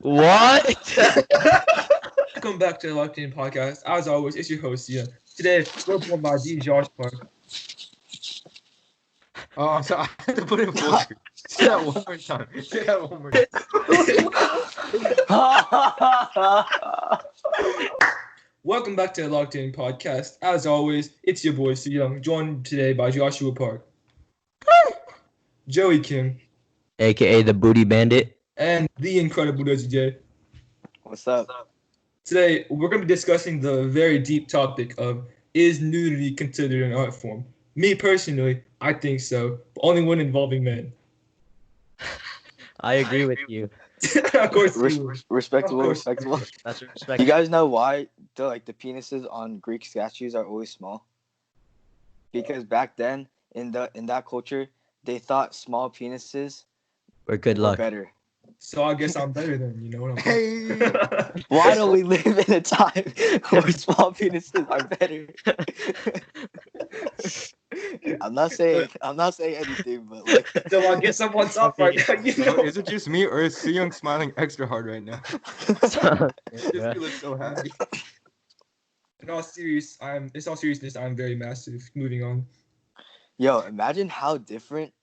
What? Welcome back to the Utopian podcast. As always, it's your host, Suyoung. Today, we're joined by D. Josh Park. Oh, so I had to put it in full screen. Say that one more time. Say that one more time. Welcome back to the Utopian podcast. As always, it's your boy, Suyoung, joined today by Joshua Park, Joey Kim, AKA the Booty Bandit. and the incredible Desi J. What's up? Today, we're going to be discussing the very deep topic of, is nudity considered an art form? Me personally, I think so, but only when involving men. I agree with you. Of course, Respectable. That's respect. You guys know why the penises on Greek statues are always small? Because back then, in that culture, they thought small penises We're good were luck. better. So I guess I'm better than, you know what I'm saying? Hey. Why don't we live in a time where small penises are better? I'm not saying anything, but like. So I guess someone's up right now, you know? Is it just me or is Suyoung smiling extra hard right now? Yeah. He looks so happy. In all seriousness, I'm very massive. Moving on. Yo, imagine how different,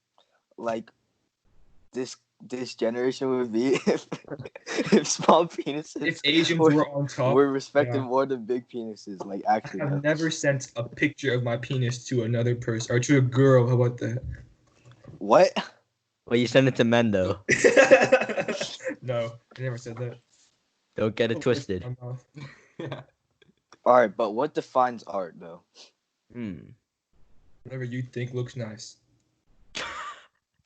like, this generation would be if small penises If Asians were on top, were respected yeah. more than big penises. Like, I actually. have never sent a picture of my penis to another person or to a girl. How about that? What? Well, you send it to men though. No, I never said that. Don't get it twisted. My mouth. Yeah. All right, but what defines art, though? Whatever you think looks nice.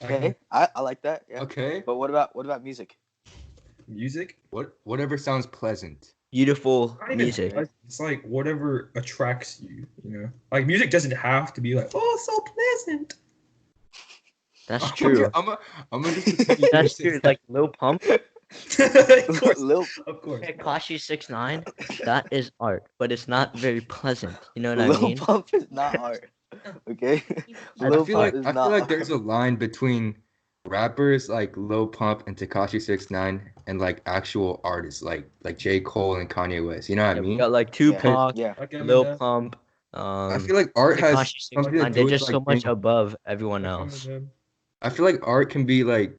Okay, I like that. Yeah. Okay. But what about music? Music? Whatever sounds pleasant. Beautiful Not even music. pleasant. It's like whatever attracts you, you know? Like music doesn't have to be like, oh, so pleasant. That's true. I'm gonna just That's true. Like Lil Pump, Of course. Lil, Of course. Kashi 6ix9ine. That is art, but it's not very pleasant. You know what I Lil mean? Pump is not art. Okay. I Lil feel Pump like is I not feel like art. there's a line between rappers like Lil Pump and Tekashi 6ix9ine and like actual artists like J. Cole and Kanye West. You know what Yeah, I we mean? got like Tupac, Yeah. Okay, Lil Eminem. Pump, I feel like art has Tekashi something to 6ix9ine. do They're with just so like much being, above everyone Okay, else. Eminem. I feel like art can be like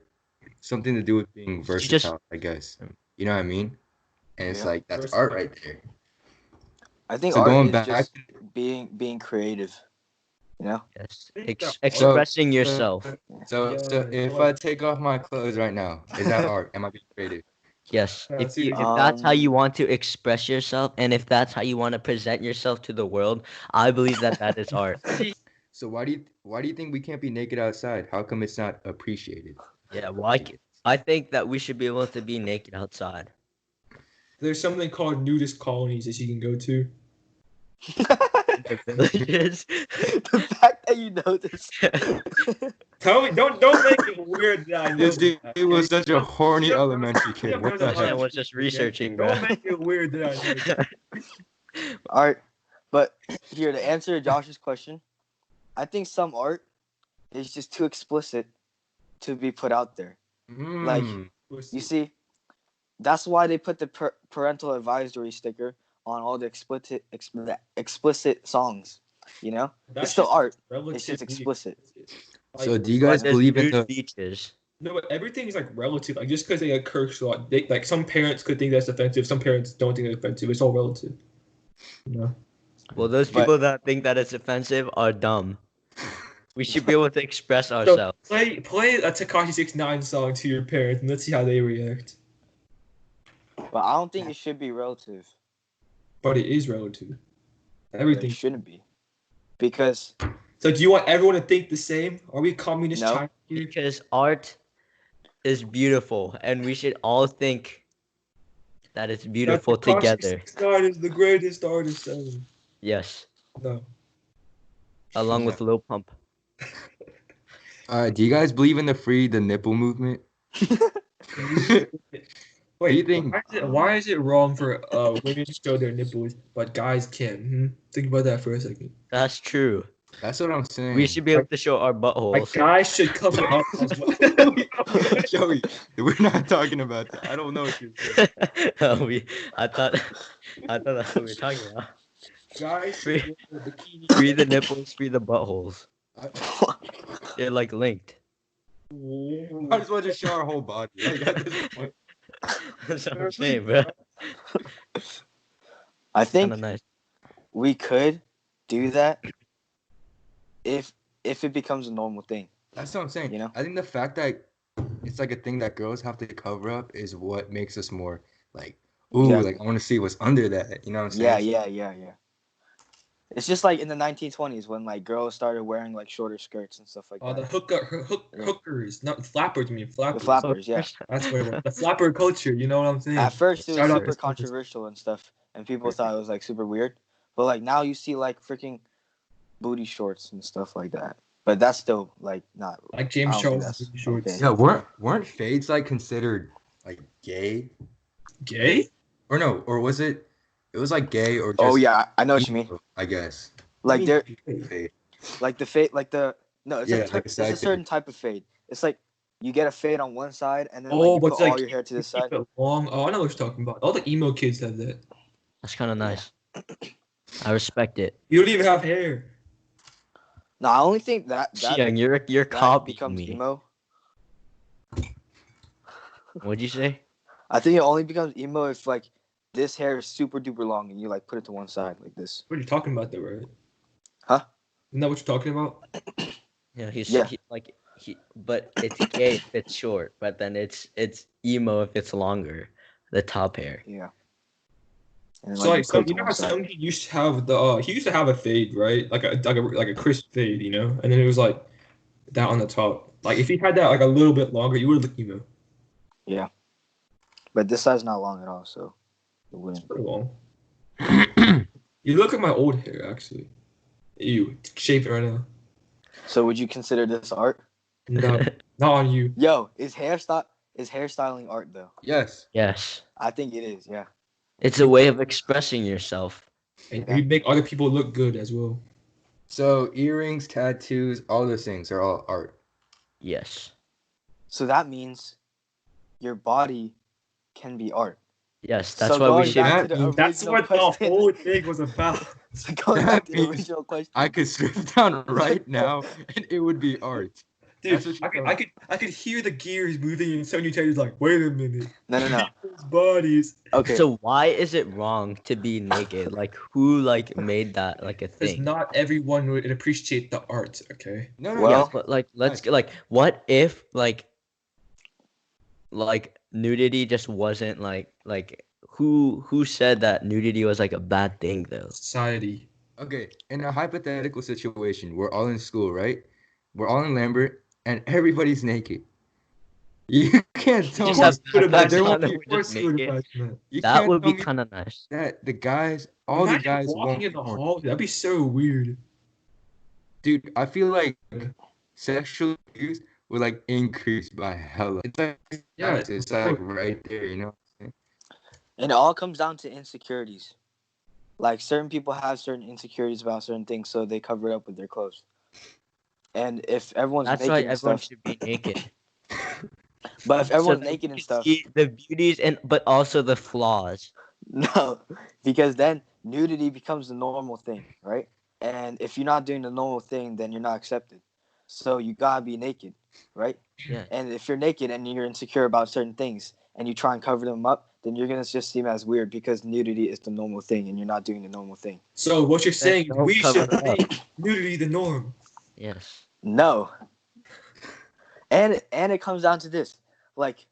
something to do with being just- versatile, I guess. You know what I mean? And it's Yeah. like that's art right there. I think So art going is back- just being creative. You know. Yes. think that art- Expressing yourself. So Yeah, if like- I take off my clothes right now, is that art? Am I being creative? Yes. Yeah, If seriously. that's how you want to express yourself, and if that's how you want to present yourself to the world, I believe that is art. So why do you think we can't be naked outside? How come it's not appreciated? Yeah. I think that we should be able to be naked outside. There's something called nudist colonies that you can go to. The villages. The fact that you know this. Tell me, don't make it weird that I know This dude that. was such a horny elementary kid. What the I heck? was just researching, bro. Don't make it weird that I know that. All right, but here to answer Josh's question, I think some art is just too explicit to be put out there. Like, You see, that's why they put the parental advisory sticker on all the explicit songs. You know, That's it's still just art. relatively- It's just explicit. Like, So do you guys There's believe in nude the? beaches. no, but everything is like relative. Like just because they like curse a lot, like some parents could think that's offensive, some parents don't think it's offensive. It's all relative. You know? Well, those But- people that think that it's offensive are dumb. We should be able to express So ourselves. play a Tekashi 6ix9ine song to your parents and let's see how they react. But I don't think it should be relative. But it is relative. It Everything. shouldn't be, because So do you want everyone to think the same? Are we communist No. China here? Because art is beautiful, and we should all think that it's beautiful Tekashi together. 6ix9ine is the greatest artist ever. Yes, No. along with Lil Pump. Do you guys believe in the nipple movement? Wait, you think- why is it wrong for women to show their nipples, but guys can? Think about that for a second. That's true. That's what I'm saying. We should be able to show our Like buttholes. guys should cover up as well. Joey, we're not talking about that. I don't know what you're saying. I thought that's what we were talking about. Guys Free, should wear a bikini. free the nipples, free the buttholes. They're like linked. Might as well just show our whole body. Like at this point. That's what I'm saying, bro. I think Kinda nice. we could do that if it becomes a normal thing. That's what I'm saying. You know? I think the fact that it's like a thing that girls have to cover up is what makes us more like, ooh, Exactly. like I want to see what's under that. You know what I'm saying? Yeah. It's just like in the 1920s when like girls started wearing like shorter skirts and stuff like Oh, the that. hookers, not flappers. I mean flappers. The flappers, yeah. That's what it was. The flapper culture. You know what I'm saying? At first, it was Shout out super to- controversial and stuff, and people thought it was like super weird. But like now, you see like freaking booty shorts and stuff like that. But that's still like not. Like James I don't think Charles that's shorts. okay. Yeah, weren't fades like considered like gay? Gay? Or no, or was it? It was like gay or just Oh yeah, I know what you mean. I guess. Like they're Fade. like the fade, like the no, it's Yeah, a like a it's side a fade. certain type of fade. It's like you get a fade on one side and then Oh, like, you but put it's like all your hair to the keep side. it long. Oh, I know what you're talking about. All the emo kids have that. That's kind of nice. I respect it. You don't even have hair. No, I only think that Suyoung, you're that copying becomes me. emo. What'd you say? I think it only becomes emo if like this hair is super duper long and you like put it to one side like this. What are you talking about, though, right? Huh? Isn't that what you're talking about? Yeah, Yeah. But it's gay if it's short, but then it's emo if it's longer. The top hair. Yeah. And So like, you so put it you to know one how side. some he used to have the he used to have a fade, right? Like a crisp fade, you know, and then it was like that on the top. Like if he had that like a little bit longer, you would look emo. Yeah. But this side's not long at all, so it wouldn't. Pretty long. You look at my old hair actually. Ew, shape it right now. So would you consider this art? No, not on you. Yo, is hairstyling art though? Yes. Yes. I think it is, yeah. It's a way of expressing yourself. And you make other people look good as well. So earrings, tattoos, all those things are all art. Yes. So that means your body can be art. Yes, that's So why we going should. back to the That's original what the question- whole thing was about. So going That back to the means original question. I could strip down right now and it would be art. Dude, That's what you I could hear the gears moving and some Nutell's like, wait a minute. No. People's bodies. Okay. So why is it wrong to be naked? Like who like made that like a Because thing? not everyone would appreciate the art, okay? No, no, Well- Yes, but like let's get like what if like nudity just wasn't like who said that nudity was like a bad thing though? Society. Okay, in a hypothetical situation, we're all in school, right? We're all in Lambert, and everybody's naked. You can't tell just me have Would backpacks imagine on that. and Of we're just course you would naked. imagine that. you That can't would tell be me kind of nice. that the guys, all the Imagine guys walking won't. in the porn. hall. That'd be so weird. Dude, I feel like sexual abuse would like increase by hella. It's like Yeah, it's like right there, you know. And it all comes down to insecurities. Like certain people have certain insecurities about certain things, so they cover it up with their clothes. And if everyone's That's naked why and everyone stuff, should be naked. but if So everyone's that naked you and can stuff, see the beauties but also the flaws. no, because then nudity becomes the normal thing, right? And if you're not doing the normal thing, then you're not accepted. So you gotta be naked, right? Yeah. And if you're naked and you're insecure about certain things and you try and cover them up, then you're gonna just seem as weird because nudity is the normal thing and you're not doing the normal thing. So what you're saying is don't we cover should it up. make nudity the norm. Yes. No. And it comes down to this. Like,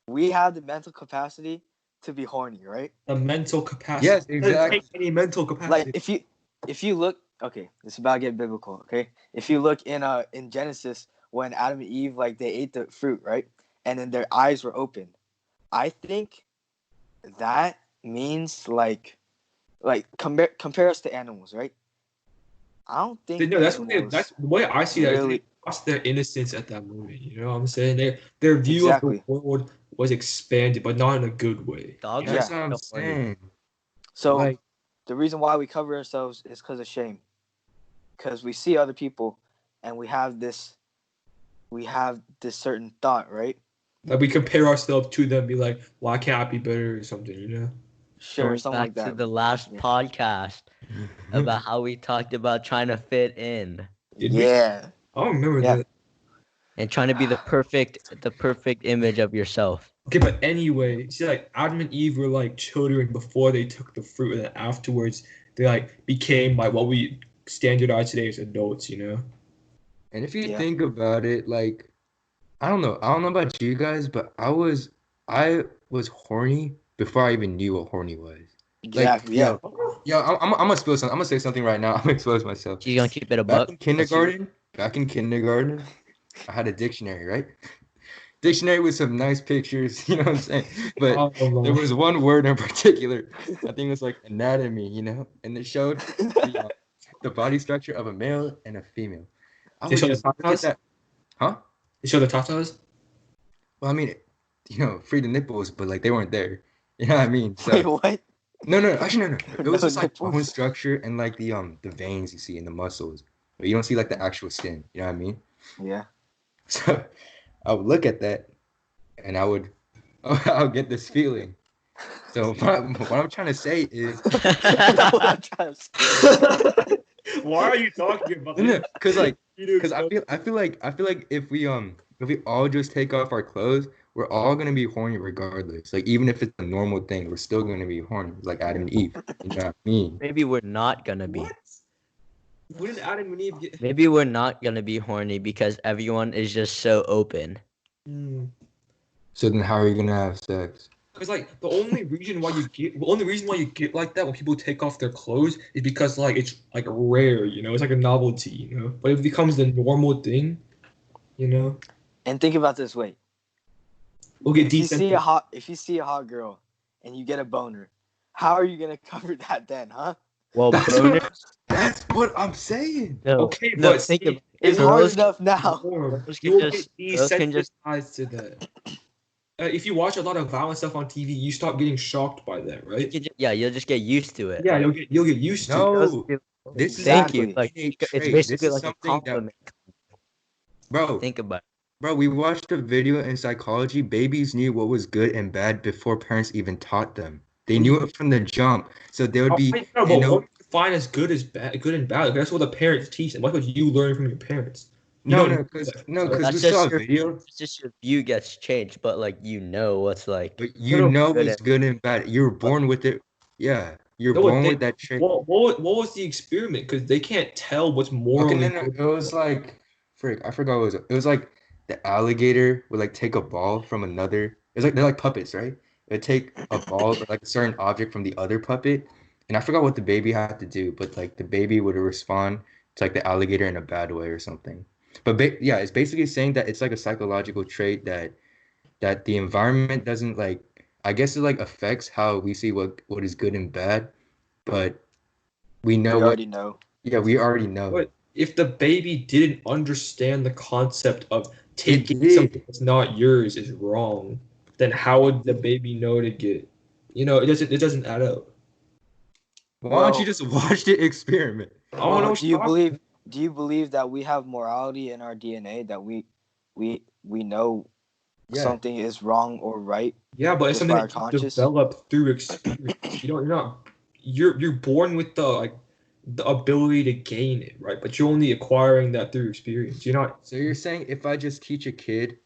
we have the mental capacity to be horny, right? The mental capacity. Yes, It doesn't exactly. take any mental capacity. Like if you look, okay, this is about to get biblical, okay? If you look in Genesis when Adam and Eve like they ate the fruit, right? And then their eyes were open. I think that means like compare us to animals, right? I don't think No, that's when animals that's the way I see that. Is really- they lost their innocence at that moment. You know what I'm saying? Their view Exactly. of the world was expanded, but not in a good way. Dogs That's are what I'm still horny. saying. So Like, the reason why we cover ourselves is because of shame. because we see other people, and we have this certain thought, right? Like we compare ourselves to them, be like, why can't I be better or something, you know? Sure, Going something back like that. to the last Yeah. podcast about how we talked about trying to fit in Did we? Yeah. I don't remember Yeah. that. and trying to be the perfect image of yourself. Okay, but anyway, see, like Adam and Eve were like children before they took the fruit, and then afterwards they like became like what we standardize today as adults, you know? And if you Yeah. think about it, like I don't know about you guys, but I was horny before I even knew what horny was. Like, Exactly. Yeah. yo, I'm gonna spill something. I'm gonna say something right now. I'm gonna expose myself. You gonna keep it a Back buck? in kindergarten, I had a dictionary, right? Dictionary with some nice pictures, you know what I'm saying? But Oh, there was one word in particular. I think it was like anatomy, you know, and it showed the body structure of a male and a female. I They would show the just look at tatas? that, huh? They show the tatas? Well, I mean, you know, free the nipples, but like they weren't there. You know what I mean? So Wait, what? no, actually no. It was No just like nipples. bone structure and like the veins you see in the muscles, but you don't see like the actual skin. You know what I mean? Yeah. So I would look at that, and I would get this feeling. So what I'm trying to say is, Why are you talking about because I feel like if we all just take off our clothes, we're all gonna be horny regardless. Like even if it's a normal thing, we're still gonna be horny, like Adam and Eve. You know what I mean? Maybe we're not gonna be. What? When did Adam and Eve get? Maybe we're not gonna be horny because everyone is just so open. So then, how are you gonna have sex? Because like the only reason why you get like that when people take off their clothes is because like it's like rare, you know, it's like a novelty, you know. But it becomes the normal thing, you know. And think about this way: We'll get if you decent. see a hot girl and you get a boner, how are you gonna cover that then, huh? Well, That's what I'm saying. no, Okay, no, but think of It's girls- hard enough now. Girls You will can get girls can just desensitized to that. If you watch a lot of violent stuff on TV, you stop getting shocked by that, right? you'll just get used to it. Yeah, you'll get used to it. No, this is Thank like you. Like innate it's trait. basically This is like a something that, compliment. bro. Think about it. Bro, we watched a video in psychology. Babies knew what was good and bad before parents even taught them. They knew it from the jump. So they would be, I know, but what you find as good and bad? That's what the parents teach them. What would you learn from your parents? because That's we saw a just your video. It's just your view gets changed, but like what's like. But you No, know good what's good and bad. You're born with it. Yeah, you're No, born they- with that trait. What was the experiment? Because they can't tell what's morally Okay, no, good. it was like, I forgot what it was. It was like the alligator would like take a ball from another. It's like they're like puppets, right? It would take a ball or like a certain object from the other puppet, and I forgot what the baby had to do, but like the baby would respond to like the alligator in a bad way or something. But yeah, it's basically saying that it's like a psychological trait that the environment doesn't like. I guess it like affects how we see what is good and bad, but we know We what. already know. Yeah, we already know. But if the baby didn't understand the concept of taking did. something that's not yours is wrong, then how would the baby know to get? You know, it doesn't add up. Why don't you Well- just watch the experiment? I don't know. Do you believe that we have morality in our DNA, that we know Yeah. something is wrong or right? Yeah, but it's Just something by our that you conscious? develop through experience. You're born with the ability to gain it, right? But you're only acquiring that through experience. You're not. So you're saying if I just teach a kid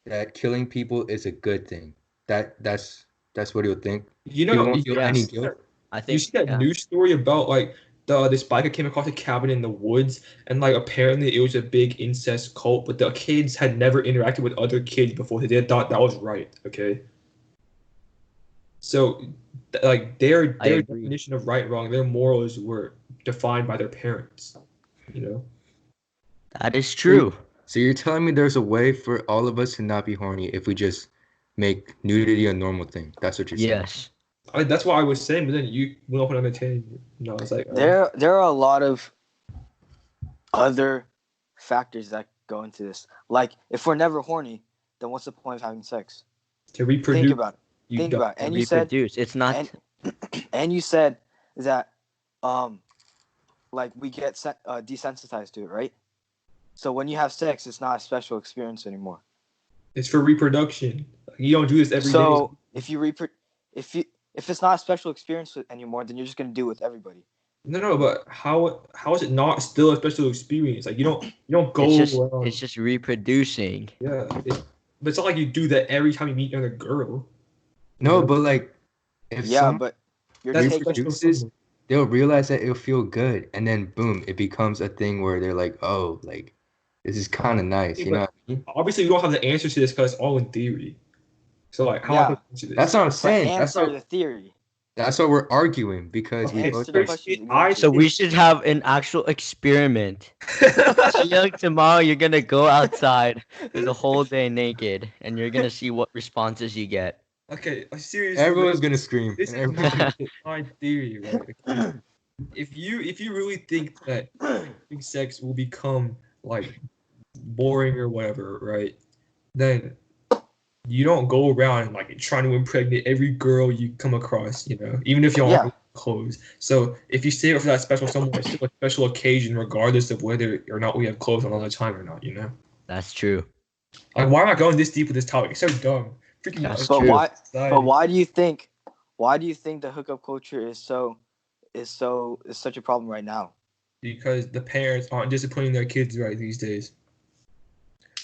that killing people is a good thing, that's what he'll think? You He know. won't feel any guilt? I You think see that news story about like this biker came across a cabin in the woods, and like apparently it was a big incest cult, but the kids had never interacted with other kids before. They thought that was right. Okay. So, like their I agree. definition of right and wrong, their morals were defined by their parents. You know. that is true. So you're telling me there's a way for all of us to not be horny if we just make nudity a normal thing? That's what you're saying? Yes. That's what I was saying, but then you went off on another tangent. No, it's like There are a lot of other factors that go into this. Like, if we're never horny, then what's the point of having sex? to reproduce. Think about it. Think about it. And you said Reproduce. It's not. and you said that like we get desensitized to it, right? So when you have sex, it's not a special experience anymore. It's for reproduction. You don't do this every day. So if it's not a special experience anymore, then you're just gonna do it with everybody. No, but how is it not still a special experience? Like you don't go around. It's just reproducing. Yeah, but it's not like you do that every time you meet another girl. No, but like, if but you're That's taking reproduces, they'll realize that it'll feel good, and then boom, it becomes a thing where they're like, oh, like this is kind of nice, you know what I mean? Obviously, we don't have the answers to this because it's all in theory. So like, how am I supposed to answer this? That's what I'm saying. answer the theory. That's what we're arguing because we both. Answer the question. So we should have an actual experiment. Suyoung, tomorrow you're gonna go outside for the whole day naked, and you're gonna see what responses you get. Okay, seriously. Everyone's gonna scream. This is my theory, right? Okay. If you really think that having sex will become like boring or whatever, right? Then you don't go around like trying to impregnate every girl you come across, you know, even if you don't have clothes. So if you save it for that special someone, it's still a special occasion, regardless of whether or not we have clothes on all the time or not, you know. That's true. Like, why am I going this deep with this topic? It's so dumb. Freaking That's dumb. true. But why do you think the hookup culture is such a problem right now? Because the parents aren't disciplining their kids right these days.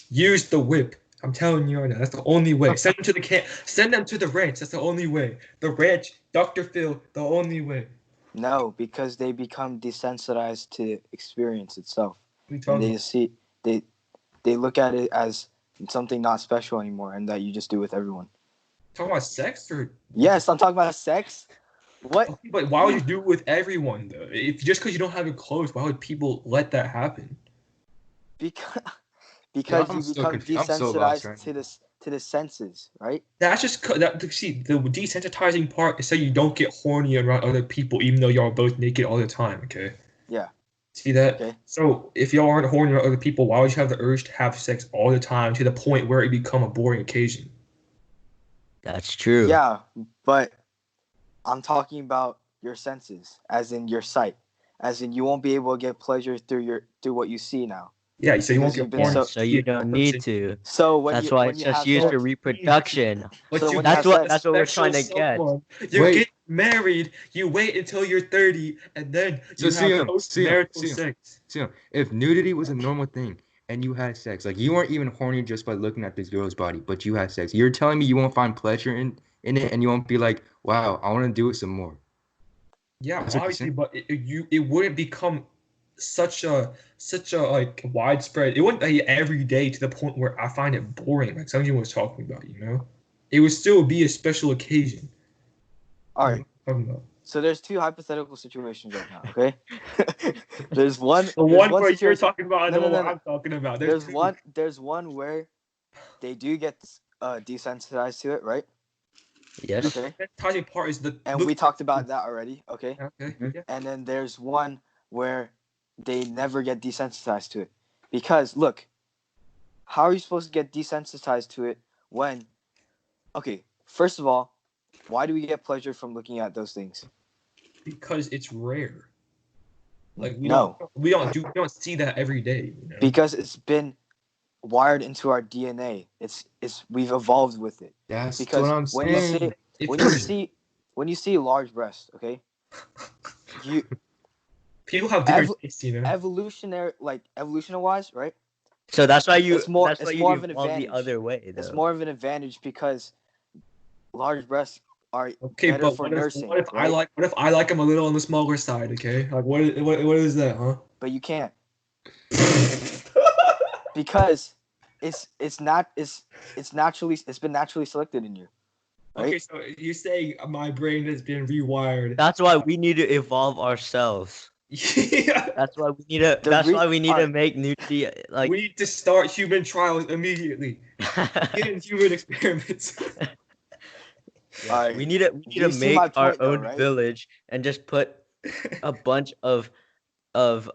Use the whip. I'm telling you right now, that's the only way. Send them to the Send them to the ranch. That's the only way. The ranch, Dr. Phil, the only way. No, because they become desensitized to experience itself. And they look at it as something not special anymore, and that you just do with everyone. Talking about sex or? Yes, I'm talking about sex. What? Okay, but why would you do it with everyone though? If just because you don't have your clothes, why would people let that happen? Because I'm you so become confused. I'm so lost desensitized right to the senses, right? That's just see the desensitizing part is so you don't get horny around other people, even though y'all are both naked all the time. Okay. Yeah. See that? Okay. So if y'all aren't horny around other people, why would you have the urge to have sex all the time to the point where it become a boring occasion? That's true. Yeah, but I'm talking about your senses, as in your sight, as in you won't be able to get pleasure through what you see now. Yeah, so you won't Because get you've been horny. So you don't need to. So when That's you, why when it's you just have used sex- for reproduction. But So you when That's you have what we're trying to get. You Wait. get married, you wait until you're 30, and then you So have post-marital sex. So if nudity was a normal thing and you had sex, like you weren't even horny just by looking at this girl's body, but you had sex, you're telling me you won't find pleasure in it, and you won't be like, wow, I want to do it some more. Yeah, That's what you're obviously, saying? but it wouldn't become such a like widespread. It wouldn't be every day to the point where I find it boring, like something was talking about. You know, it would still be a special occasion. All right. So there's two hypothetical situations right now. Okay. There's one. The one where you're situation- talking about, and the one where I'm talking about. There's two. There's one where they do get desensitized to it, right? Yes. Okay. The touching part is And we talked about that already. Okay. Okay. Yeah. And then there's one where they never get desensitized to it. Because look, how are you supposed to get desensitized to it when, okay, first of all, why do we get pleasure from looking at those things? Because it's rare. Like we No. don't see that every day. You know? Because it's been wired into our DNA. We've evolved with it. That's Because what I'm when you saying. when you see large breasts, okay, people have different tastes, you know. evolution-wise, right? So that's why you. It's more That's why you of an evolve the advantage. other way, though. It's more of an advantage because large breasts are Okay, better but for what nursing. if right? I like them a little on the smaller side? Okay, like what is that, huh? But you can't because it's been naturally selected in you. Right? Okay, so you're saying my brain has been rewired. That's why we need to evolve ourselves. Yeah. That's why we need to. That's why we need to make nudity like. We need to start human trials immediately. Get in human experiments. Alright. We need to you see make my our point, though, own right? village and just put a bunch of of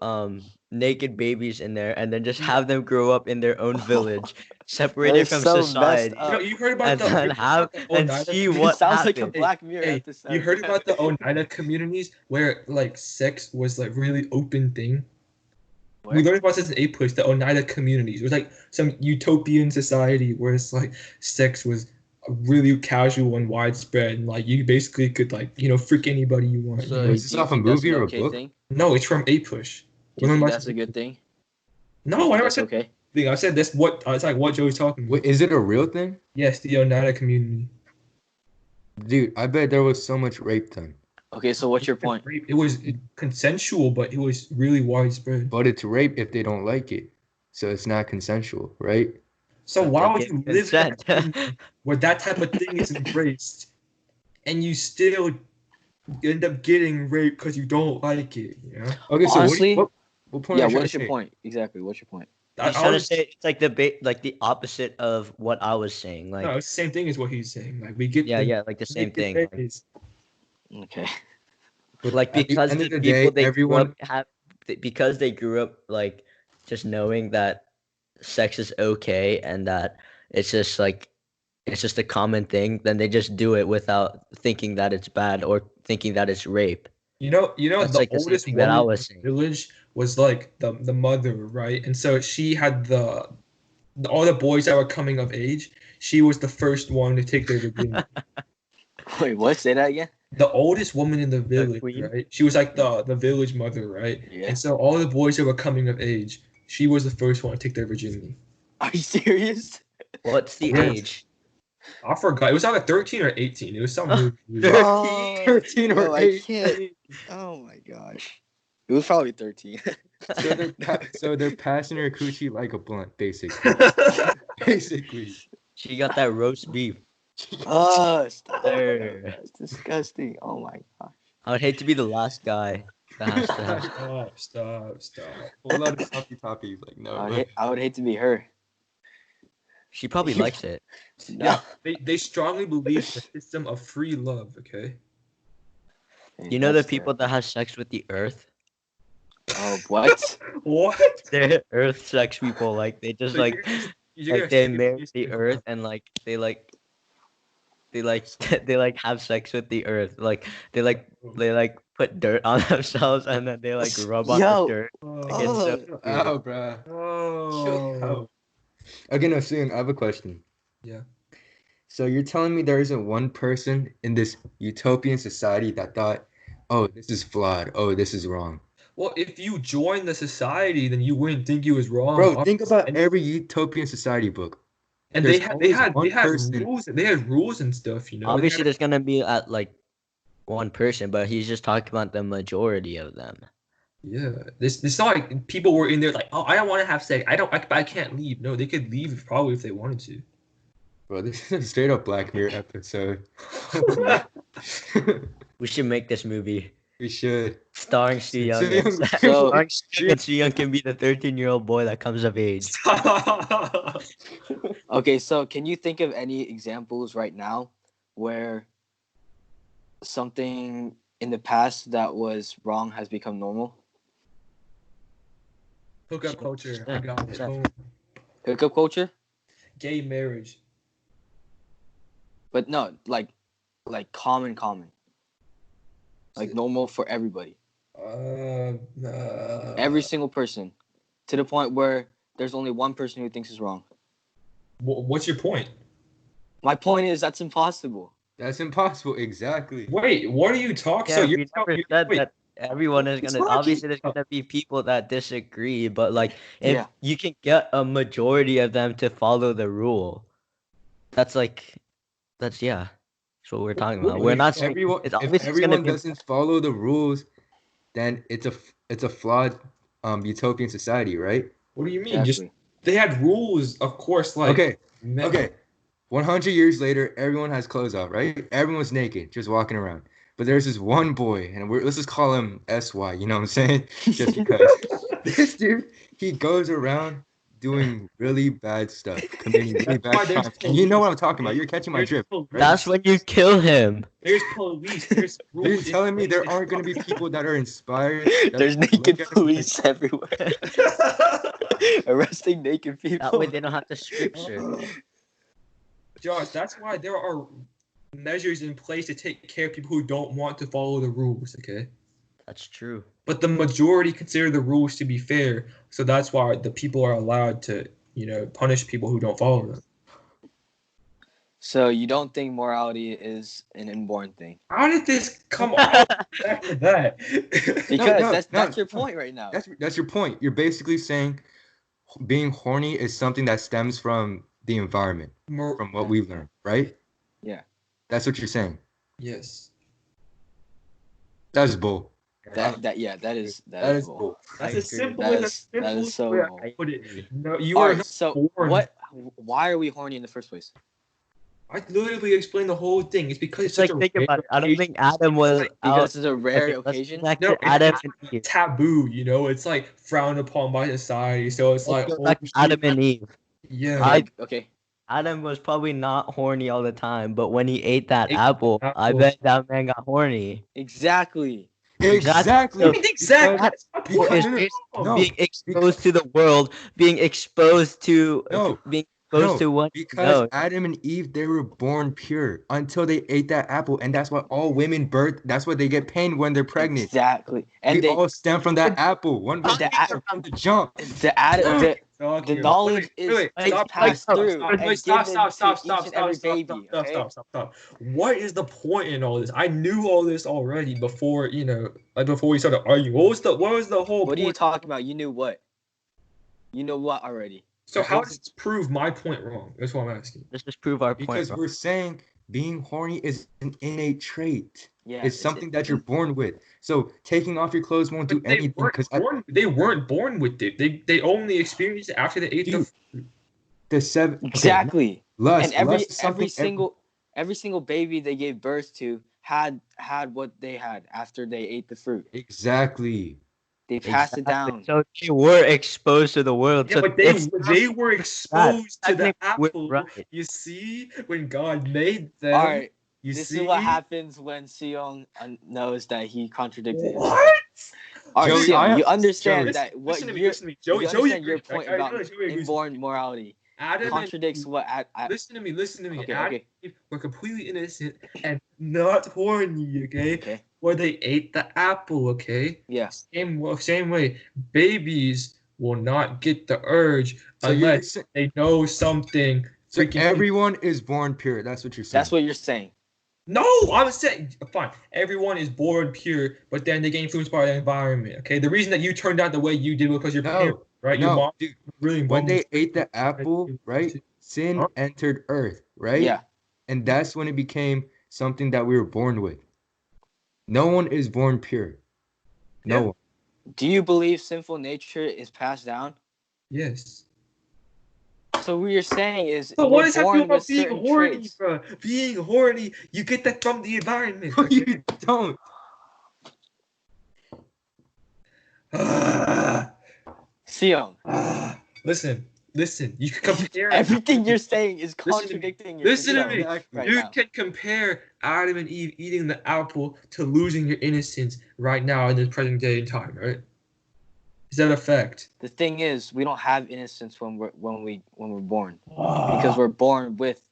naked babies in there, and then just have them grow up in their own village, separated is from so messed society, up. You heard about and the then have and Oneida see community? what Sounds like a happens. Black Mirror Hey, episode. you heard about the Oneida communities where like sex was like really open thing? Where? We learned about this in 8th place, the Oneida communities. It was like some utopian society where it's like sex was really casual and widespread, and like you basically could like freak anybody you want. So- you know? Is this off a movie or a book? Thing? No, it's from 8 push. Do you think that's a good thing? No, I never That's said okay. thing. I said that's what it's like. What Joey's talking about. Wait, is it a real thing? Yes, the Oneida community. Dude, I bet there was so much rape done. Okay, so what's your point? It was consensual, but it was really widespread. But it's rape if they don't like it. So it's not consensual, right? So But why they would get you live in a consent. community where that type of thing is embraced, and you still end up getting raped because you don't like it? You know? Okay, so Honestly, what point Yeah, are you trying what is to your say? point? Exactly, what's your point? I was trying to say it's like the opposite of what I was saying. Like, No, it's the same thing as what he's saying. Like we get like the same thing. Like, phase. Okay. But like at the because end the of the people day, they everyone grew up because they grew up like just knowing that sex is okay and that it's just a common thing, then they just do it without thinking that it's bad or thinking that it's rape. You know, That's the like the same oldest thing that I woman was in saying. the village was like the mother, right? And so she had all the boys that were coming of age. She was the first one to take their virginity. Wait, what? Say that again? The oldest woman in the village, queen? right? She was like the village mother, right? Yeah. And so all the boys that were coming of age, she was the first one to take their virginity. Are you serious? What's the Yes. age? I forgot. It was either 13 or 18. It was something. really weird. 13 or No, I 8. can't. Oh my gosh. It was probably 13. So they're passing her coochie like a blunt, basically. Basically. She got that roast beef. Oh, stop. There. That's disgusting. Oh my gosh. I would hate to be the last guy that has to have. Stop. Whole lot of toppy. Like, no. I would hate to be her. She probably likes it. No. They strongly believe in the system of free love. Okay. You know the people that have sex with the earth? Oh, what? What? They're earth sex people. Like they just So like you're like they gonna marry say- the earth and like they have sex with the earth. Like they put dirt on themselves and then they like rub on Yo. the dirt. Oh. Like, it's so Chill weird. out, bruh. Chill Oh. out. Okay, no, Suyoung, I have a question. Yeah. So you're telling me there isn't one person in this utopian society that thought, oh, this is flawed. Oh, this is wrong. Well, if you join the society, then you wouldn't think it was wrong. Bro, think about And- every utopian society book. And there's they always had one person- rules. They had rules and stuff. You know. They Obviously, had- there's gonna be at like one person, but he's just talking about the majority of them. Yeah. It's not like people were in there like, oh, I don't want to have sex. I can't leave. No, they could leave probably if they wanted to. Bro, this is a straight up Black Mirror episode. We should make this movie We should. starring Suyoung. Suyoung- Starring Suyoung, and Suyoung can be the 13-year-old boy that comes of age. Okay, so can you think of any examples right now where something in the past that was wrong has become normal? Hookup culture. I got it. Yeah. Boom. Hookup culture? Gay marriage. But no, like common. Like normal for everybody. Every single person. To the point where there's only one person who thinks it's wrong. What's your point? My point is that's impossible. That's impossible. Exactly. Wait, what are you talking? Yeah, so we you're never talking. said Wait, that everyone is It's gonna. not Obviously, there's just- gonna be people that disagree, but like if Yeah. you can get a majority of them to follow the rule, that's yeah. That's what we're talking about. We're Wait, not if saying everyone, it's if obviously gonna everyone be doesn't follow the rules, then it's a flawed utopian society, right? what do you mean? Just Exactly. they had rules, of course. Like Okay. 100 years later, everyone has clothes off, right? Everyone's naked, just walking around. But there's this one boy, and let's just call him SY, you know what I'm saying? Just because. This dude, he goes around doing really bad stuff, committing really That's why bad there's crimes. And you know what I'm talking about. police. You're catching my There's drift. police. That's when you kill him. There's police. There's You're rules. in telling me there place aren't going to be stop people that are inspired? that There's look naked at it police everywhere, that. arresting naked people. That way they don't have to scripture. Josh, that's why there are measures in place to take care of people who don't want to follow the rules, okay? That's true. But the majority consider the rules to be fair, so that's why the people are allowed to, punish people who don't follow them. So you don't think morality is an inborn thing? How did this come all back to that? Because that's your point right now. That's your point. You're basically saying being horny is something that stems from the environment, from what we've learned, right? Yeah. That's what you're saying. Yes. That's bull. That is bull. That's I as agree. simple That as is- that is so way I bull. can put it. No, you All are right, not so born. why are we horny in the first place? I literally explained the whole thing. It's because it's It's like, such a think about it. I don't rare think Adam was Because it's a rare okay, let's occasion. go back No, to Adam it's and Eve. taboo, It's like frowned upon by society. So it's like, Let's go oh, back to Adam and Eve. yeah. Okay. Adam was probably not horny all the time, but when he ate that Ate apple, the I apple. bet that man got horny. Exactly. Exactly. So- Exactly. That's my Because- point. It's no, based on no, being exposed to the world, being exposed to No, being exposed no, to what because Adam and Eve, they were born pure until they ate that apple, and that's why all women birth. That's why they get pain when they're pregnant. Exactly. And We all stem from that apple. One The a- from the jump. the knowledge is passed through and given Stop. to each and every baby. Okay. Stop. What is the point in all this? I knew all this already before, before we started arguing. What was the whole What are you point? talking about? You knew what? You know what already? So how does this prove my point wrong? That's what I'm asking. Let's just prove our point. Because bro. we're saying being horny is an innate trait. Yeah. It's something that you're born with. So taking off your clothes won't do But they anything weren't because they weren't born with it. They only experienced it after they ate the fruit. the seven Exactly. lust. And lust is every something every single baby they gave birth to had what they had after they ate the fruit. exactly. They passed it Exactly. down. So they were exposed to the world. Yeah, so but they were exposed to the technically apple. we're right. You see, when God made them. All right. You This see is what happens when Suyoung knows that he contradicted. What? All right, Joey, Suyoung, you understand Joey, that what Listen to me. you're, Listen to me. Joey, you Joey understand your agrees, point right? I about know Joey agrees. inborn morality Adam contradicts and, what listen to me. Okay, Adam okay. and Eve were completely innocent and not horny. Okay. Where they ate the apple. Okay. Yeah. Same way. Babies will not get the urge So you're unless they know something. So freaking- everyone is born pure. That's what you're saying. That's what you're saying. No, I'm saying fine. Everyone is born pure, but then they get influenced by the environment. Okay, the reason that you turned out the way you did was because your parents, right? Your No, mom dude, really when they ate the apple, right? Sin Huh? entered earth, right? Yeah. And that's when it became something that we were born with. No one is born pure. No Yeah. one. Do you believe sinful nature is passed down? Yes. So what you're saying is So we're what does that do born about with being certain horny, traits. bro? Being horny, you get that from the environment. No, you don't. Suyoung, Listen. You can compare. everything you're saying is Listen to me. contradicting Listen to yourself me. right You now. can compare Adam and Eve eating the apple to losing your innocence right now in this present day in time, right? Is that a fact? The thing is, we don't have innocence when we're born because we're born with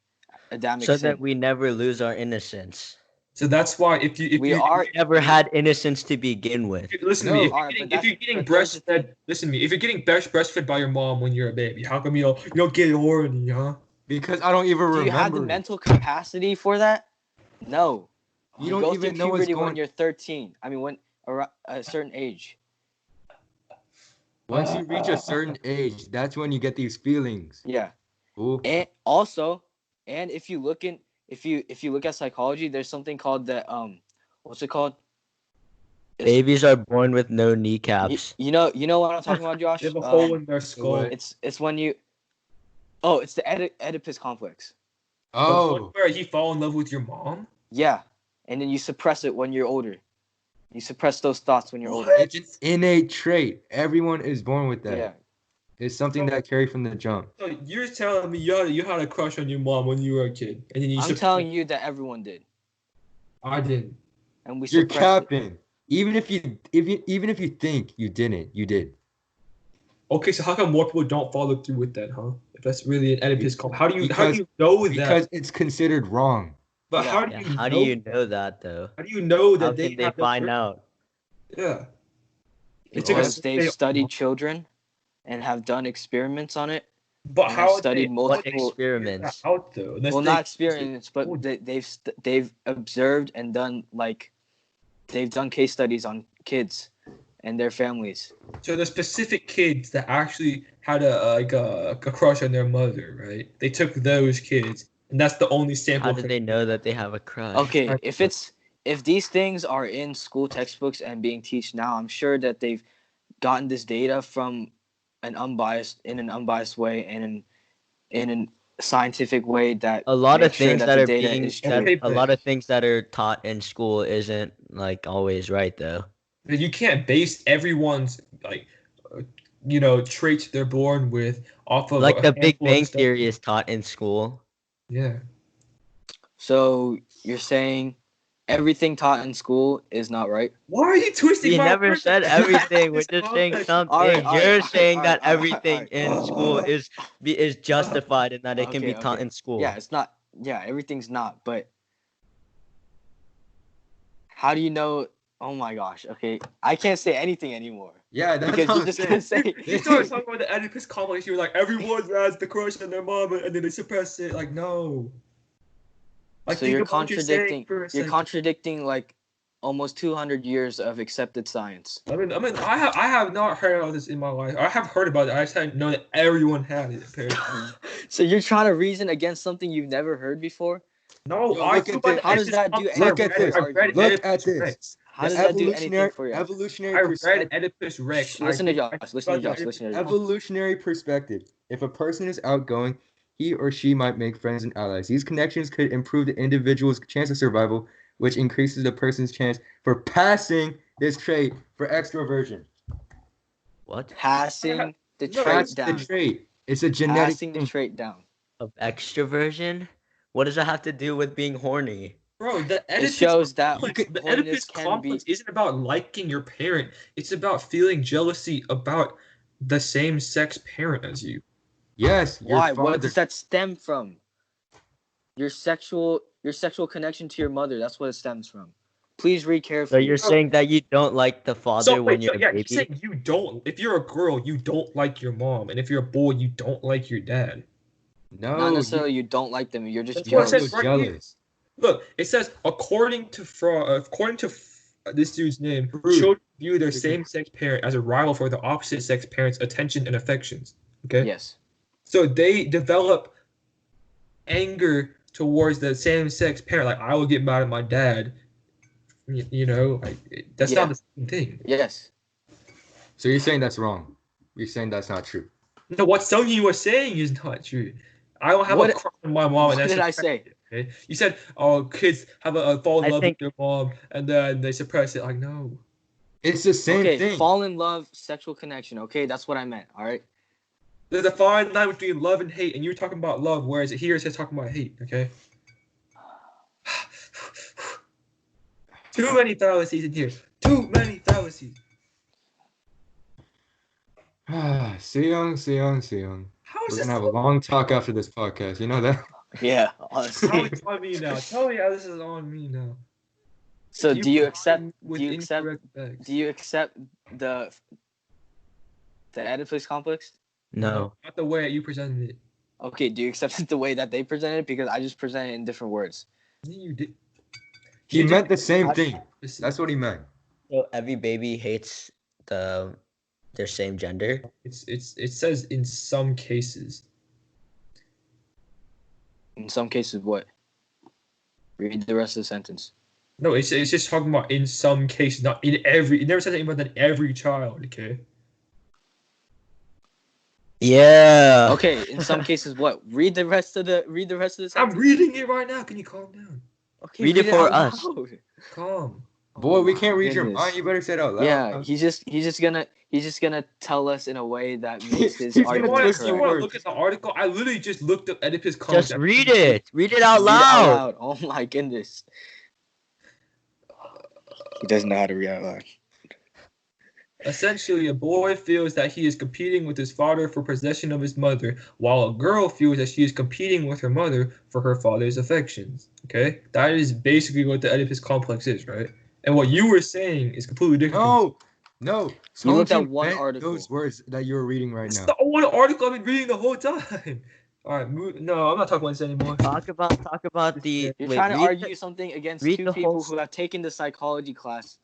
Adamic So sin. that we never lose our innocence. So that's why if you We are- Never had innocence to begin with. listen to No. me, if Alright, but you're getting but that's the breastfed, listen to me. If you're getting breastfed by your mom when you're a baby, how come you don't get horny, huh? Because I don't even Do remember. you have the mental capacity for that? No. You don't go even through know what's puberty when going. you're 13. I mean, when around a certain age. Once you reach a certain age, that's when you get these feelings. Yeah. Ooh. And also, and if you look at psychology, there's something called the what's it called? Babies are born with no kneecaps. You know what I'm talking about, Josh? They have a hole in their skull. what? It's when you. Oh, it's the Oedipus complex. The one Oh, where you fall in love with your mom? Yeah, and then you suppress it when you're older. You suppress those thoughts when you're older. it's an innate trait. Everyone is born with that. Yeah. It's something that carried from the jump. So you're telling me you had a crush on your mom when you were a kid, and then I'm telling you that everyone did. I didn't. And we You're suppressed it. capping. Even if you think you didn't, you did. Okay, so how come more people don't follow through with that, huh? If that's really an Oedipus complex, how do you know that? Because it's considered wrong. But Yeah. how do Yeah, how do you know that though? How do you know How that can they find out? Yeah. It took Because us. they've studied children and have done experiments on it. But and how have would studied they, What multiple experiments? out though? Unless well, they- not experiments, but they've observed and done they've done case studies on kids and their families. So the specific kids that actually had a crush on their mother, right? They took those kids, and that's the only sample. How did they know that they have a crush? Okay, if these things are in school textbooks and being taught now, I'm sure that they've gotten this data from an unbiased way and in a scientific way that A lot of makes sure things that that the are data being is that, true. a lot of things that are taught in school isn't like always right though. You can't base everyone's traits they're born with off of Like a the Big handful of Bang stuff. Theory is taught in school. Yeah. So you're saying everything taught in school is not right? Why are you twisting We my never words? said everything. We're It's just saying complex. something. Alright, You're saying that alright, everything alright. in school is justified and that it can be Okay, taught okay. in school. Yeah, it's not. Yeah, everything's not. But how do you know? Oh my gosh. Okay, I can't say anything anymore Yeah, that's because what you're I'm just saying. gonna say. You started talking about the Oedipus complex. You were like, everyone has the crush on their mom, and then they suppress it. Like, no. Like, So think you're about what you're saying contradicting. for a You're second. contradicting like almost 200 years of accepted science. I mean, I have not heard of this in my life. I have heard about it. I just didn't know that everyone had it. Apparently. So you're trying to reason against something you've never heard before? No, Yo, I look knew at about this. the How does Oedipus that do complex. Look I at read- this. I read Look Oedipus at this. Rex. How does that do anything for you? Evolutionary I perspective. read Oedipus Rex. Shh, listen to Josh. Listen to Josh. Listen to Josh. Evolutionary perspective. If a person is outgoing, he or she might make friends and allies. These connections could improve the individual's chance of survival, which increases the person's chance for passing this trait for extroversion. What? Passing the No, trait That's the down. trait. It's a genetic Passing the thing. trait down. Of extroversion? What does that have to do with being horny? Bro, the It Oedipus shows that complex, the horniness Oedipus can complex be. isn't about liking your parent. It's about feeling jealousy about the same sex parent as you. Yes, your Why? What father. does that stem from? Your sexual connection to your mother. That's what it stems from. Please read So carefully. you're saying that you don't like the father when you're a You're baby? saying you don't. If you're a girl, you don't like your mom, and if you're a boy, you don't like your dad. No, Not necessarily you don't like them. You're just That's what it jealous. says right here. jealous. Look, it says according to this dude's name, Rude. children view their same-sex parent as a rival for the opposite-sex parent's attention and affections. Okay. Yes. So they develop anger towards the same-sex parent. Like, I will get mad at my dad. That's Yeah. not the same thing. Yes. So you're saying that's wrong. You're saying that's not true. No, what some of you are saying is not true. I don't have What- a crush on my mom. What and that's did I suppressed say? it, okay? You said, "Oh, kids have a fall in I love think- with their mom, and then they suppress it." Like, no. It's the same Okay, thing. fall in love, sexual connection. Okay, that's what I meant. All right. There's a fine line between love and hate, and you're talking about love, whereas here it says talking about hate. Okay. Too many fallacies in here. Too many fallacies. Suyoung. How We're is this? gonna have a long talk after this podcast. You know that? Yeah. How Honestly. it's on me now? Tell me how this is on me now. So do you accept? With Do you accept? incorrect facts. Do you accept the Oedipus complex? No. Not the way you presented it. Okay. Do you accept it the way that they presented it? Because I just presented it in different words. You did. He You meant did- the same thing. That's what he meant. So every baby hates their same gender? It says in some cases. In some cases, what? Read the rest of the sentence. No, it's just talking about in some cases, not in every. It never says anything about that every child. Okay. Yeah. Okay. In some cases, what? Read the rest of the sentence. I'm reading it right now. Can you calm down? Okay, Read it for out us. loud. Calm. Boy, we can't read your Goodness. mind. You better say it out loud. Yeah, he's just gonna tell us in a way that makes his He's You gonna argument twist want your to correct. look at the article? I literally just looked up Oedipus complex. Just read it. Read it out Read it out loud. loud. Oh my goodness. He doesn't know how to read out loud. Essentially, a boy feels that he is competing with his father for possession of his mother, while a girl feels that she is competing with her mother for her father's affections. Okay? That is basically what the Oedipus complex is, right? And what you were saying is completely different. No. You looked at Songjin one meant article. those words that you're reading right It's now. the one article I've been reading the whole time. All right, no, I'm not talking about this anymore. Talk about the. You're wait, trying to read argue the- something against read two the people whole- who have taken the psychology class.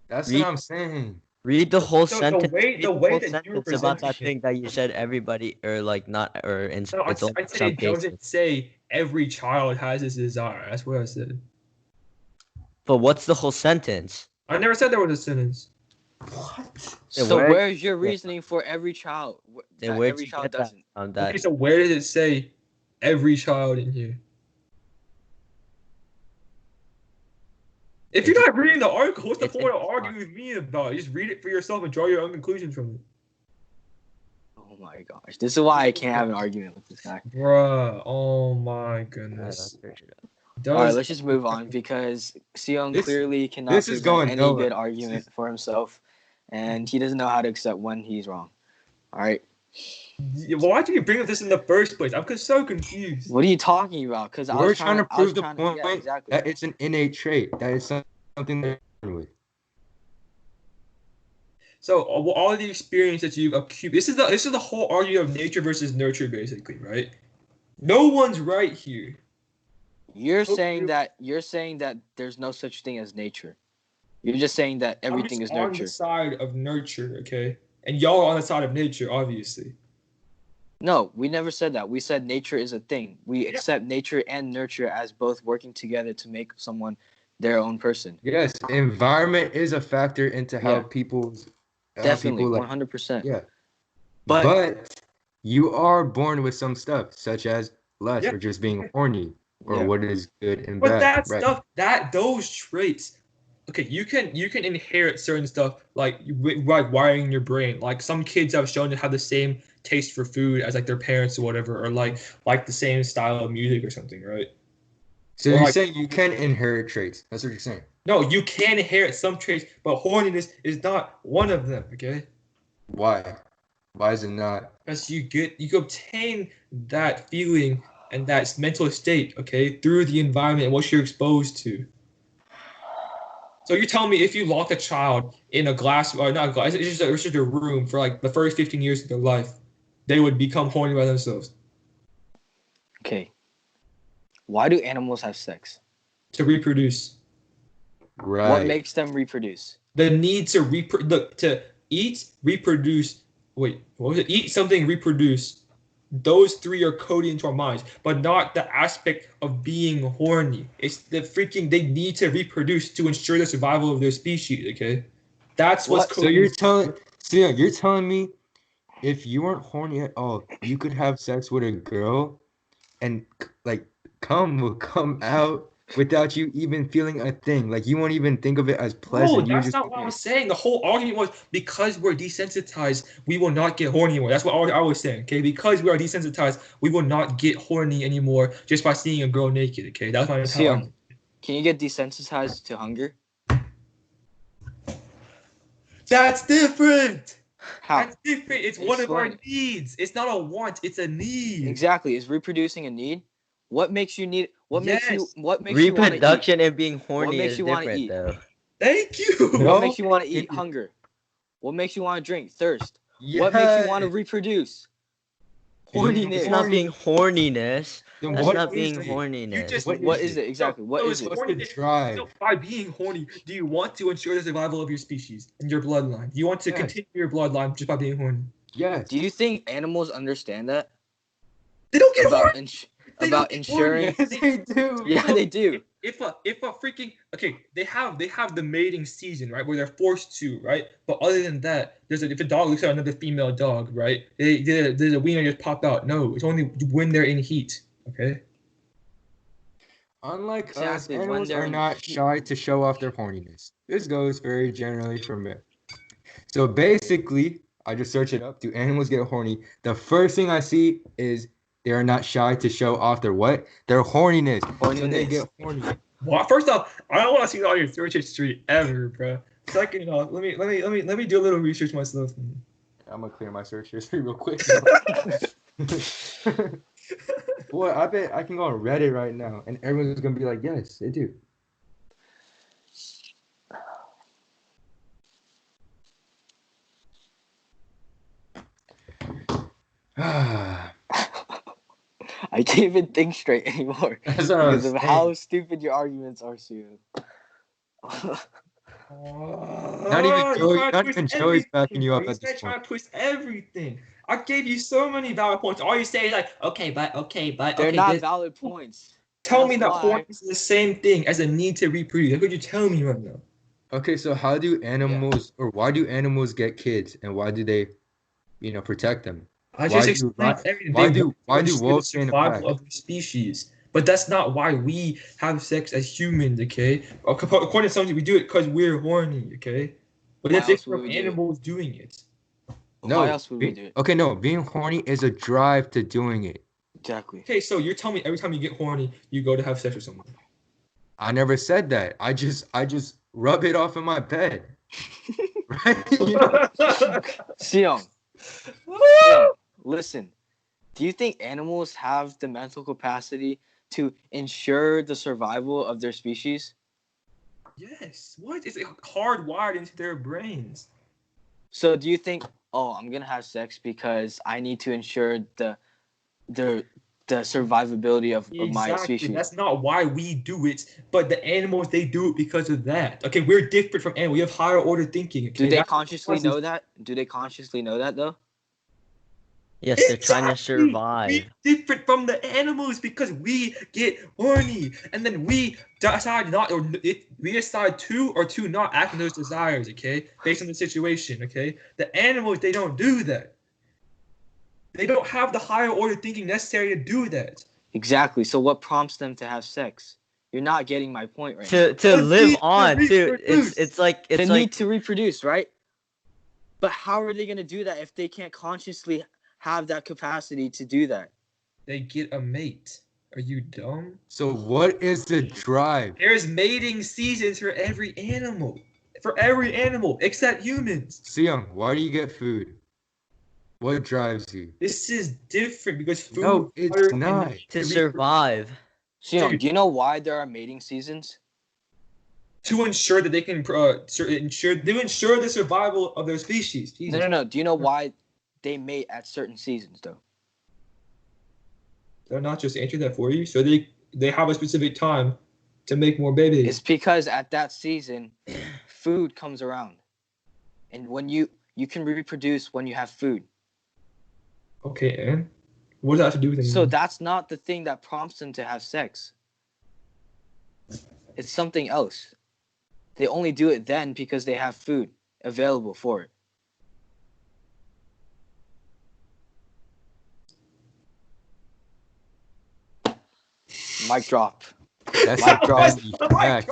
That's Read- what I'm saying. Read the whole So sentence. the way read the that whole you were sentence about that presenting thing that you said everybody or like not or in No, I it's only said some it doesn't cases. say every child has this desire. That's what I said. But what's the whole sentence? I never said there was a sentence. What? Yeah, So where- where's your reasoning for every child? Then That where'd every you child get that doesn't. from? That Okay, so where does it say every child in here? If you're not reading the article, what's the It's- point of arguing with me about it? Just read it for yourself and draw your own conclusions from it. Oh my gosh. This is why I can't have an argument with this guy. Bruh, oh my goodness. Alright, let's just move on because Suyoung This- clearly cannot this is present going any nowhere. good argument for himself, and he doesn't know how to accept when he's wrong. Alright. Why did you bring up this in the first place? I'm so confused. What are you talking about? Because I We're was trying to I was prove the trying point yeah, exactly. that it's an innate trait. That is something they're born with. So all of the experience that you've accumulated, this is the whole argument of nature versus nurture, basically, right? No one's right here. You're saying that there's no such thing as nature. You're just saying that everything I'm is just on nurture. the side of nurture, okay? And y'all are on the side of nature, obviously. No, we never said that. We said nature is a thing. We accept nature and nurture as both working together to make someone their own person. Yes, environment is a factor into how Yeah. people's Definitely, people 100%. yeah. But you are born with some stuff, such as lust Yeah. or just being horny or Yeah. what is good and But bad. that stuff, those traits, okay, you can inherit certain stuff like wiring your brain. Like some kids have shown to have the same taste for food as like their parents or whatever, or like the same style of music or something, right? So Or you're like- saying you can inherit traits. That's what you're saying. No, you can inherit some traits, but horniness is not one of them, okay? Why? Why is it not? Because you obtain that feeling and that mental state, okay, through the environment and what you're exposed to. So you're telling me if you lock a child in a glass, or not a glass, it's just a room for like the first 15 years of their life, they would become horny by themselves okay. Why do animals have sex? to reproduce. Right. What makes them reproduce? The need to to eat, reproduce. Wait, what was it? Eat something, reproduce. Those three are coded into our minds, but not the aspect of being horny. It's the freaking they need to reproduce to ensure the survival of their species. Okay, that's what's What? So coded. you're telling me if you weren't horny at all, you could have sex with a girl and like cum will come out without you even feeling a thing. Like you won't even think of it as pleasant. No, You that's just not what I was saying. The whole argument was because we're desensitized, we will not get horny anymore. That's what I was saying. Okay, because we are desensitized, we will not get horny anymore just by seeing a girl naked. Okay, that's my entire Suyoung, argument. can you get desensitized to hunger? That's different. How? That's different. It's one of our Explain. needs. It's not a want. It's a need. Exactly. Is reproducing a need? What makes you need? What makes you? Yes. What makes you want to eat? reproduction and being horny makes is you wanna different eat? though. Thank you. No. What makes you want to eat? it- Hunger. What makes you want to drink? Thirst. What makes you want to Yes. reproduce? It's Horniness. It's not being horniness. Then That's what not is being it? horniness. just- What is it exactly? What So is it's it? What's the horniness. drive? So by being horny, do you want to ensure the survival of your species and your bloodline? Do you want to Yes. continue your bloodline just by being horny? Yes. Do you think animals understand that They don't get about horny. They about don't get horny. ensuring? Yes, they do. Yeah, they do. If a freaking okay, they have the mating season, right, where they're forced to, right? But other than that, if a dog looks at another female dog, right, there's a wiener just pop out. No, it's only when they're in heat. Okay. Unlike us, Exactly, when animals they're are in not heat. shy to show off their horniness. This goes very generally from it. So basically, I just search it up. Do animals get horny? The first thing I see is they are not shy to show off their what? Their horniness. So they Horniness. get horny. Well, first off, I don't want to see all your search history ever, bro. Second off, let me do a little research myself. I'm gonna clear my search history real quick. Boy, I bet I can go on Reddit right now, and everyone's gonna be like, "Yes, they do." I can't even think straight anymore That's what I was because of saying. how stupid your arguments are, Suyoung. Not even You Joey. trying to Not twist even Joey's backing everything, you bro. up at this Trying point. to twist everything. I gave you so many valid points. All you say is like, okay, but They're okay, not this. valid points. Tell me That's that why. horny is the same thing as a need to reproduce. That's what you tell me right now. Okay, so how do animals, or why do animals get kids, and why do they, protect them? I Why just do explained everything. why They do want why to do ensure wolves the stay in a pack? survival of their species. But that's not why we have sex as humans, okay? According to some, we do it because we're horny, okay? But Why that's else different would from we do it? animals doing it. Why else would we do it? Okay, no, being horny is a drive to doing it. Exactly. Okay, so you're telling me every time you get horny, you go to have sex with someone. I never said that. I just rub it off in my bed. Right? Suyoung, listen. Do you think animals have the mental capacity to ensure the survival of their species? Yes. What? It's hardwired into their brains. So do you think, I'm gonna have sex because I need to ensure the survivability of my species? That's not why we do it, but the animals, they do it because of that. Okay, we're different from animals. We have higher order thinking. Okay? Do they That's consciously what know that? Do they consciously know that though? Yes, they're trying to Exactly. survive. We're different from the animals because we get horny, and then we decide not, or if we decide to or to not act on those desires. Okay, based on the situation. Okay, the animals, they don't do that. They don't have the higher order thinking necessary to do that. Exactly. So what prompts them to have sex? You're not getting my point right now. To live need to on too. reproduce. It's like They need to reproduce, right? But how are they gonna do that if they can't consciously have that capacity to do that? They get a mate. Are you dumb? So what is the drive? There's mating seasons for every animal. For every animal, except humans. Suyoung, why do you get food? What drives you? This is different because food. No, it's water, and not. to survive. Suyoung, do you know why there are mating seasons? to ensure that they can ensure the survival of their species. Jesus. No. Do you know why they mate at certain seasons, though? They're not just answer that for you. So they have a specific time to make more babies. It's because at that season, food comes around, and when you can reproduce when you have food. Okay, and what does that have to do with it? So that's not the thing that prompts them to have sex. It's something else. They only do it then because they have food available for it. Mic drop. That's Mic drop. fact.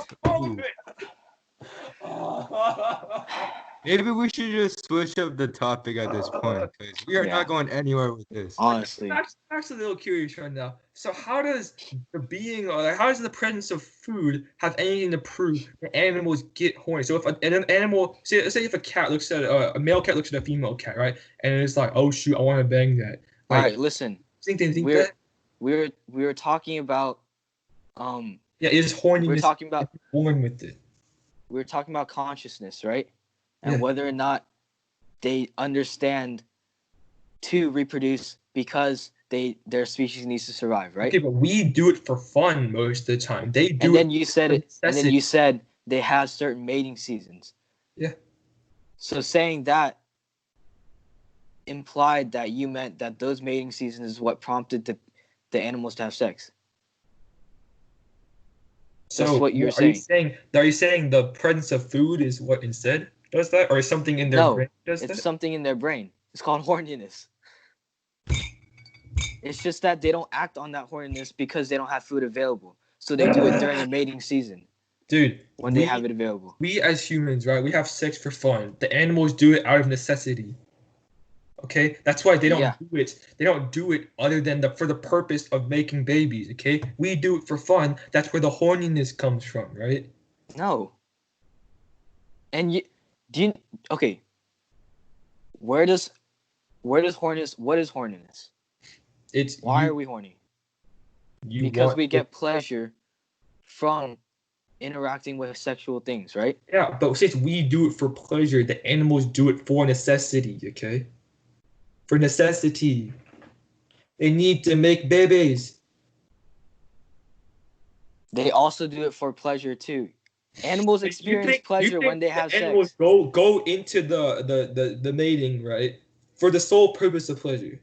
Maybe we should just switch up the topic at this point because we are not going anywhere with this. Honestly, I'm actually a little curious right now. So how does how does the presence of food have anything to prove that animals get horny? So if an animal, say if a cat looks at a male cat looks at a female cat, right, and it's like, oh shoot, I want to bang that. Like, all right. Listen, think we that? were talking about Yeah, is horniness we're talking about born with it? we're talking about consciousness, right? And Yeah. whether or not they understand to reproduce because their species needs to survive, right? Okay, but we do it for fun most of the time. They do And then it you said for it. And then necessity. you said they have certain mating seasons. Yeah. So saying that implied that you meant that those mating seasons is what prompted the animals to have sex. So That's what you're saying. Are you saying the presence of food is what instead does that, or something in their brain does It's that? something in their brain. It's called horniness. It's just that they don't act on that horniness because they don't have food available. So they do it during the mating season. Dude, when they have it available. We as humans, right? We have sex for fun. The animals do it out of necessity. Okay, that's why they don't do it. They don't do it other than for the purpose of making babies. Okay, we do it for fun. That's where the horniness comes from, right? No. And okay? Where does horniness? What is horniness? Why are we horny? Because we get pleasure from interacting with sexual things, right? Yeah, but since we do it for pleasure, the animals do it for necessity, okay? For necessity. They need to make babies. They also do it for pleasure too. Animals experience pleasure when they have sex. Animals go into the mating, right? For the sole purpose of pleasure.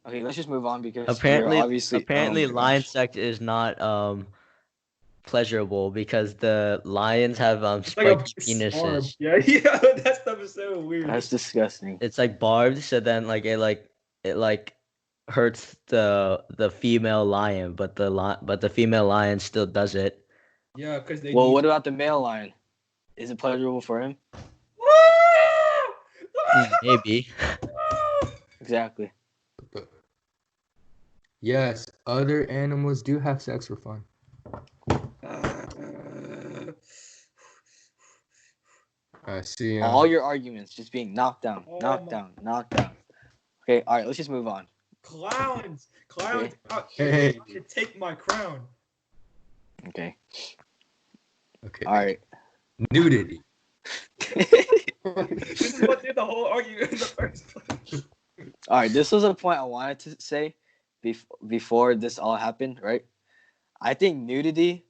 Okay, let's just move on because apparently lion sex is not pleasurable because the lions have spiky penises. Yeah, that stuff is so weird. That's disgusting. It's like barbed, so then it hurts the female lion, but the female lion still does it. Yeah, because they. Well, what about the male lion? Is it pleasurable for him? Maybe. Exactly. Yes, other animals do have sex for fun. See. All your arguments just being knocked down. Okay, all right, let's just move on. Clowns. Okay. Hey. Take my crown. Okay. All right. Nudity. This is what did the whole argument in the first place. All right, this was a point I wanted to say before this all happened, right? I think nudity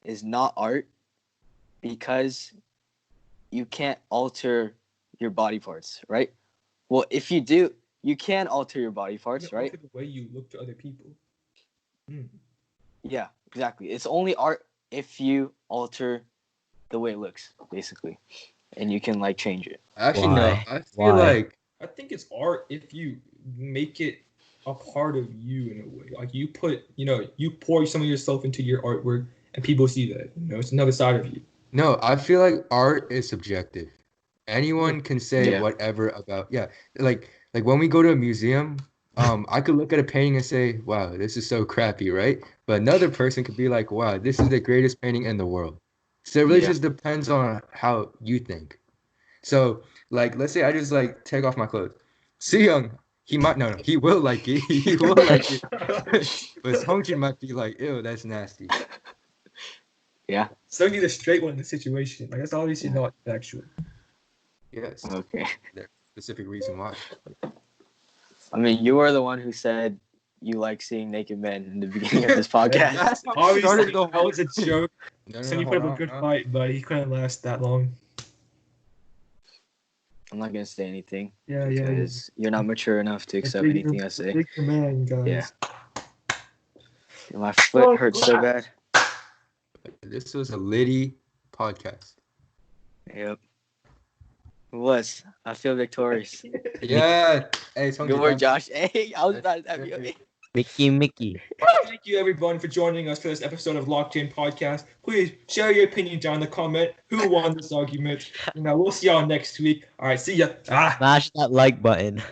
is not art because you can't alter your body parts, right? Well, if you do, you can alter your body parts, right? The way you look to other people. Yeah, exactly. It's only art if you alter the way it looks, basically, and you can change it. Actually, no. I feel I think it's art if you make it a part of you in a way. Like you pour some of yourself into your artwork, and people see that. It's another side of you. No, I feel like art is subjective. Anyone can say whatever about like when we go to a museum, I could look at a painting and say, wow, this is so crappy, right? But another person could be like, wow, this is the greatest painting in the world. So it really just depends on how you think. So let's say I just take off my clothes. Suyoung, he will like it. He will like it. But Songjin might be like, ew, that's nasty. Yeah. So you need a straight one in the situation. That's obviously not factual. Yes. Okay. There's a specific reason why. I mean, you are the one who said you like seeing naked men in the beginning of this podcast. Obviously, that was a joke. So you put up a good fight, but he couldn't last that long. I'm not gonna say anything. Yeah. You're not mature enough to accept anything I say. Big man, guys. Yeah. My foot hurts so bad. This was a Liddy podcast. Yep. It was. I feel victorious. Yeah. Hey, good work, Josh. Hey, I was about to have you. Mickey. Thank you, everyone, for joining us for this episode of Locked In Podcast. Please share your opinion down in the comment. Who won this argument? We'll see y'all next week. All right, see ya. Smash that like button.